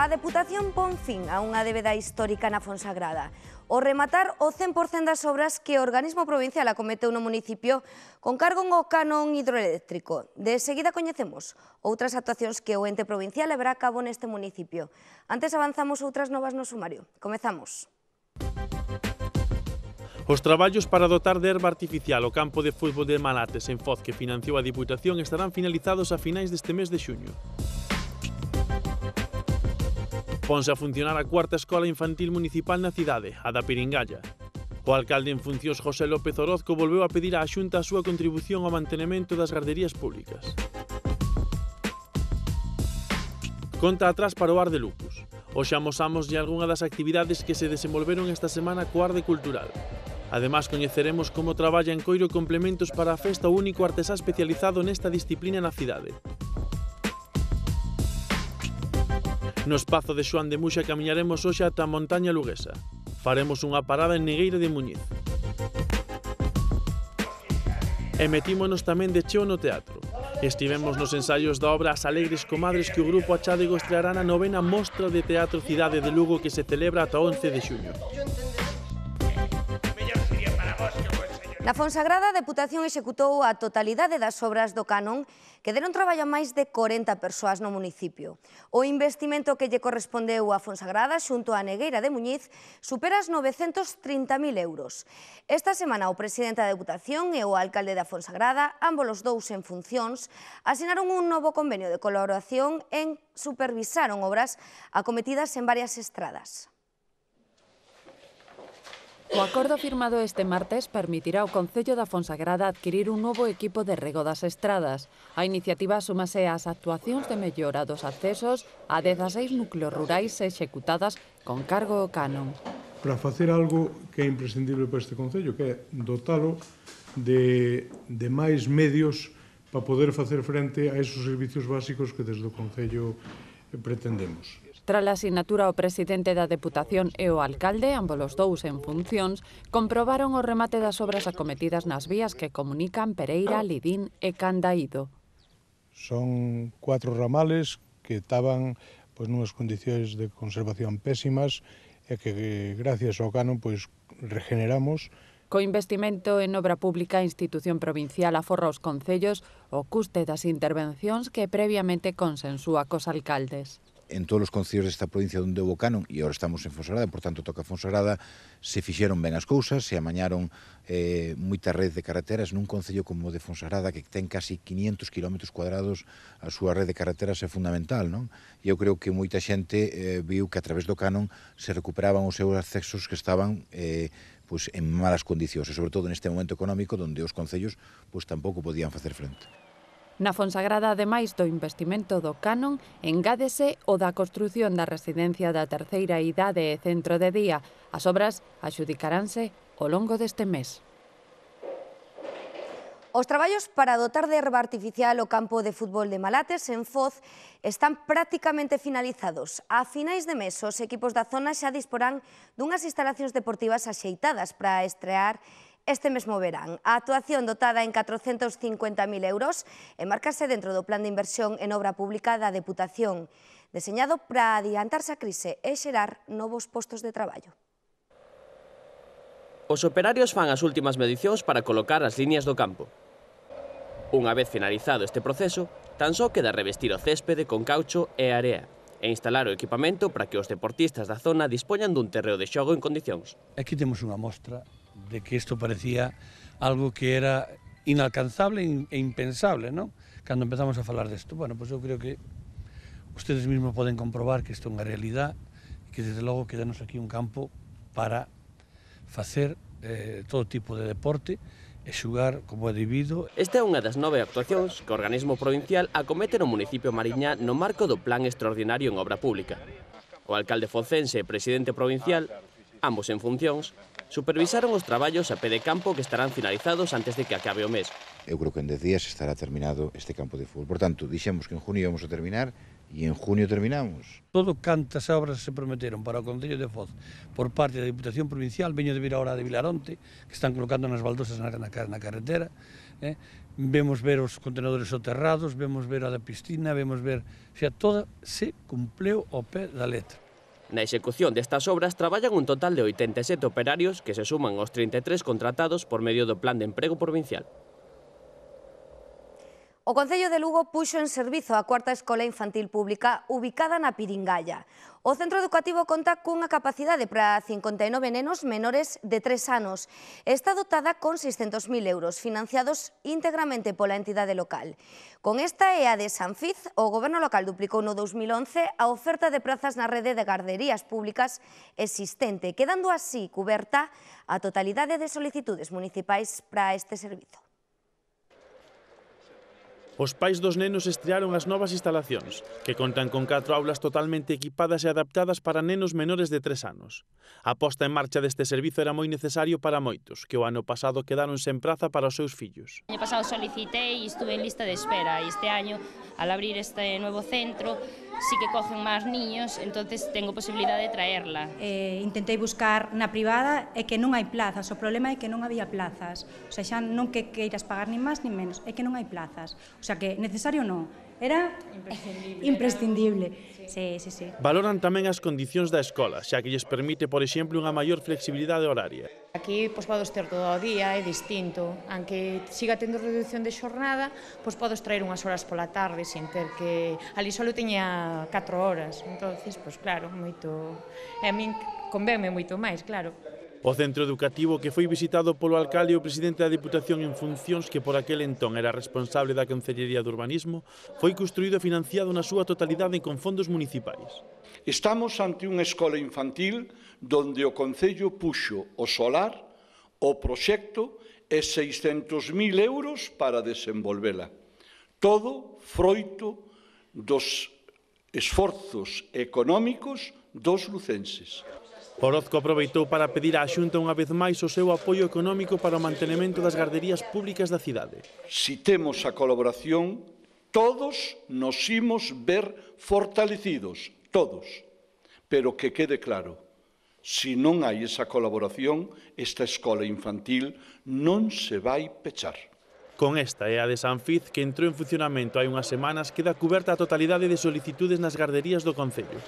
A Deputación pon fin a unha débeda histórica na Fonsagrada. O rematar o 100% das obras que o organismo provincial acometeu no municipio con cargo ao canon hidroeléctrico. De seguida coñecemos outras actuacións que o ente provincial levará a cabo neste municipio. Antes avanzamos outras novas no sumario. Comezamos. Os traballos para dotar de herba artificial o campo de fútbol de Malates en Foz que financiou a Deputación estarán finalizados a finais deste mes de xuño. Ponse a funcionar a cuarta escola infantil municipal na cidade, a da Piringalla. O alcalde en funcións José López Orozco volveu a pedir á Xunta a súa contribución ao mantemento das garderías públicas. Conta atrás para o Ar de Lucus. Hoxe amosámoslle algunha das actividades que se desenvolveron esta semana co Arde Cultural. Ademais, coñeceremos como traballa en Coiro complementos para a festa o único artesá especializado nesta disciplina na cidade. No espazo de Xoán de Muxa camiñaremos hoxe ata a montaña luguesa. Faremos unha parada en Negueira de Muñiz. E metímonos tamén de cheo no teatro. Estivemos nos ensaios da obra As Alegres Comadres que o Grupo Achádego estreará na 9ª Mostra de Teatro Cidade de Lugo que se celebra ata o 11 de xuño. Na Fonsagrada, a Deputación executou a totalidade das obras do canon que deron traballo a máis de 40 persoas no municipio. O investimento que lle correspondeu a Fonsagrada xunto á Negueira de Muñiz supera as 930.000 euros. Esta semana o presidente da Deputación e o alcalde da Fonsagrada, ambos os dous en funcións, asinaron un novo convenio de colaboración en supervisaron obras acometidas en varias estradas. O acordo firmado este martes permitirá ao Concello da Fonsagrada adquirir un novo equipo de rego das estradas. A iniciativa súmase ás actuacións de mellora dos accesos a 16 núcleos rurais executadas con cargo ao canon. Para facer algo que é imprescindible para este Concello, que é dotalo de máis medios para poder facer frente a esos servicios básicos que desde o Concello pretendemos. Tras a asignatura o presidente da Deputación e o alcalde, ambos os dous en funcións, comprobaron o remate das obras acometidas nas vías que comunican Pereira, Lidín e Candaído. Son 4 ramales que estaban nunhas condicións de conservación pésimas e que gracias ao canon regeneramos. Co investimento en obra pública, a institución provincial aforra os concellos o custe das intervencións que previamente consensúa cos alcaldes. En todos os concellos desta provincia onde houve canon, e agora estamos en Fonsagrada, por tanto toca Fonsagrada, se fixeron ben as cousas, se amañaron moita rede de carreteras nun concello como o de Fonsagrada, que ten casi 500 km cuadrados, a súa rede de carreteras é fundamental, non? E eu creo que moita xente viu que a través do canon se recuperaban os seus accesos que estaban en malas condicións, e sobre todo neste momento económico, onde os concellos tampouco podían facer frente. Na Fonsagrada, ademais do investimento do canon, engádese o da construción da residencia da terceira idade e centro de día. As obras adxudicaránse ao longo deste mes. Os traballos para dotar de herba artificial o campo de fútbol de Malates en Foz están prácticamente finalizados. A finais de mes, os equipos da zona xa disporán dunhas instalacións deportivas axeitadas para estrear este mesmo verán. A actuación dotada en 450.000 euros enmarcase dentro do plan de inversión en obra pública da Deputación, deseñado para adiantarse a crise e xerar novos postos de traballo. Os operarios fan as últimas medicións para colocar as liñas do campo. Unha vez finalizado este proceso, tan só queda revestir o céspede con caucho e area e instalar o equipamento para que os deportistas da zona dispoñan dun terreo de xogo en condicións. Aquí temos unha mostra de que isto parecía algo que era inalcanzable e impensable, ¿no? Cando empezamos a falar desto. Bueno, eu creo que ustedes mesmos poden comprobar que isto é unha realidad e que desde logo quedanos aquí un campo para facer todo tipo de deporte e xugar como é debido. Esta é unha das 9 actuacións que o organismo provincial acomete no municipio Mariñá no marco do Plan Extraordinario en Obra Pública. O alcalde focense e presidente provincial, ambos en funcións, supervisaron os traballos a pé de campo que estarán finalizados antes de que acabe o mes. Eu creo que en 10 días estará terminado este campo de fútbol. Por tanto, dixemos que en junio íbamos a terminar e en junio terminamos. Todo cantas obras se prometeron para o Concello de Foz por parte da Diputación Provincial, veño de vir ahora de Vilaronte, que están colocando nas baldosas na carretera, vemos ver os contenedores soterrados, vemos ver a da piscina, vemos ver... O sea, toda se cumpleu ao pé da letra. Na execución destas obras traballan un total de 87 operarios que se suman aos 33 contratados por medio do Plan de Emprego Provincial. O Concello de Lugo puxo en servizo a cuarta escola infantil pública ubicada na Piringalla. O centro educativo conta cunha capacidade para 59 nenos menores de 3 anos. Está dotada con 600.000 euros, financiados íntegramente pola entidade local. Con esta e a de Sanfiz, o Goberno local duplicou no 2011 a oferta de prazas na rede de garderías públicas existente, quedando así cuberta a totalidade de solicitudes municipais para este servizo. Os pais dos nenos estrearon as novas instalacións, que contan con 4 aulas totalmente equipadas e adaptadas para nenos menores de 3 anos. A posta en marcha deste servizo era moi necesario para moitos, que o ano pasado quedaron sen praza para os seus fillos. O ano pasado solicitei e estuve en lista de espera. Este año, al abrir este nuevo centro, sí que cogen máis niños, entonces tengo posibilidade de traerla. Intentei buscar na privada e que non hai plazas. O problema é que non había plazas. O sea, xa non que queiras pagar ni máis ni menos, é que non hai plazas. O sea, que necesario non. Era imprescindible. Sí. Valoran tamén as condicións da escola, xa que lles permite, por exemplo, unha maior flexibilidade horaria. Aquí podes ter todo o día, é distinto. Aunque siga tendo reducción de xornada, podes traer unhas horas pola tarde sin ter que... Ali só tiña 4 horas, entonces, claro, moito... E a min convenme moito máis, claro. O centro educativo, que foi visitado polo alcalde e o presidente da Diputación en funcións, que por aquel entón era responsable da Concellería de Urbanismo, foi construído e financiado na súa totalidade con fondos municipais. Estamos ante unha escola infantil donde o Concello puxo o solar, o proxecto e 600.000 euros para desenvolvela. Todo froito dos esforzos económicos dos lucenses. Orozco aproveitou para pedir á Xunta unha vez máis o seu apoio económico para o mantenimento das garderías públicas da cidade. Si temos a colaboración, todos nos imos ver fortalecidos, todos. Pero que quede claro, si non hai esa colaboración, esta escola infantil non se vai pechar. Con esta e a de Sanfiz, que entrou en funcionamento hai unhas semanas, queda cuberta a totalidade de solicitudes nas garderías do Concello.